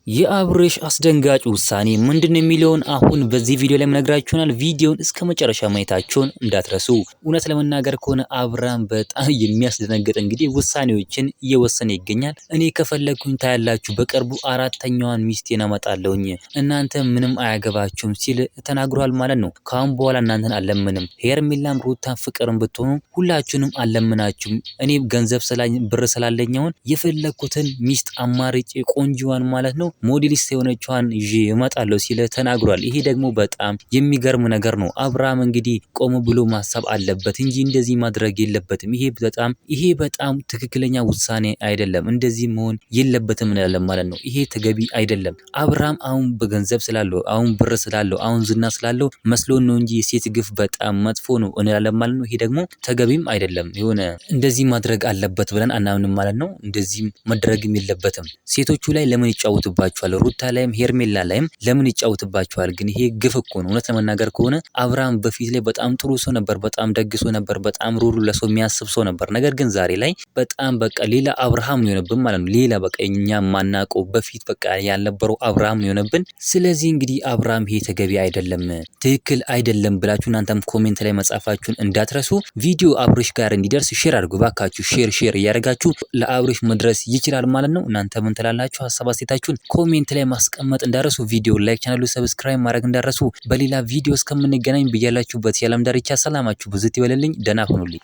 የአብርሽ አስደንጋጭ ውሳኔ ምንድነው የሚለውን አሁን በዚህ ቪዲዮ ላይ ምነግራችሁናል። ቪዲዮውን እስከ መጨረሻ ማየታችሁን እንዳትረሱ። እውነት ለመናገር ከሆነ አብርሃም በጣም የሚያስደነግጥ እንግዲህ ውሳኔዎችን እየወሰነ ይገኛል። እኔ ከፈለኩኝ ታያላችሁ በቅርቡ አራተኛዋን ሚስቴን አመጣለሁኝ እናንተ ምንም አያገባችሁም ሲል ተናግሯል ማለት ነው። ካሁን በኋላ እናንተን አለምንም፣ ሄርሜላም ሩታን ፍቅርን ብትሆኑ ሁላችሁንም አለምናችሁም። እኔ ገንዘብ ብር ስላለኛውን የፈለኩትን ሚስት አማርጬ ቆንጆዋን ማለት ነው ሞዴሊስት የሆነችዋን ይዤ እመጣለሁ ሲል ተናግሯል። ይሄ ደግሞ በጣም የሚገርም ነገር ነው። አብርሃም እንግዲህ ቆም ብሎ ማሰብ አለበት እንጂ እንደዚህ ማድረግ የለበትም። ይሄ በጣም ትክክለኛ ውሳኔ አይደለም። እንደዚህ መሆን የለበትም እንላለን ማለት ነው። ይሄ ተገቢ አይደለም። አብርሃም አሁን በገንዘብ ስላለው፣ አሁን ብር ስላለው፣ አሁን ዝና ስላለው መስሎን ነው እንጂ የሴት ግፍ በጣም መጥፎ ነው እንላለን ማለት ነው። ይሄ ደግሞ ተገቢም አይደለም። የሆነ እንደዚህ ማድረግ አለበት ብለን አናምንም ማለት ነው። እንደዚህ መደረግም የለበትም። ሴቶቹ ላይ ለምን ይጫወቱባቸዋል? ሩታ ላይም ሄርሜላ ላይም ለምን ይጫወቱባቸዋል? ግን ይሄ ግፍ እኮ ነው። እውነት ለመናገር ከሆነ አብርሃም በፊት ላይ በጣም ጥሩ ሰው ነበር፣ በጣም ደግ ሰው ነበር፣ በጣም ሩሩ ለሰው የሚያስብ ሰው ነበር። ነገር ግን ዛሬ ላይ በጣም በቃ ሌላ አብርሃም ነው የሆነብን ማለት ነው። ሌላ በቃ እኛ ማናውቀው በፊት በቃ ያልነበረው አብርሃም ነው የሆነብን። ስለዚህ እንግዲህ አብርሃም ይሄ ተገቢ አይደለም፣ ትክክል አይደለም ብላችሁ እናንተም ኮሜንት ላይ መጻፋችሁን እንዳትረሱ። ቪዲዮ አብርሽ ጋር እንዲደርስ ሼር አድርጉ ባካችሁ። ሼር እያደረጋችሁ ለአብርሽ መድረስ ይችላል ማለት ነው። እናንተ ምን ትላላችሁ? ሀሳብ አስተያየታችሁን ኮሜንት ላይ ማስቀመጥ እንዳረሱ። ቪዲዮ ላይክ፣ ቻናሉ ሰብስክራይብ ማድረግ እንዳረሱ። በሌላ ቪዲዮ እስከምንገናኝ በያላችሁበት የዓለም ዳርቻ ሰላማችሁ ብዙ ይበልልኝ። ደህና ሁኑልኝ።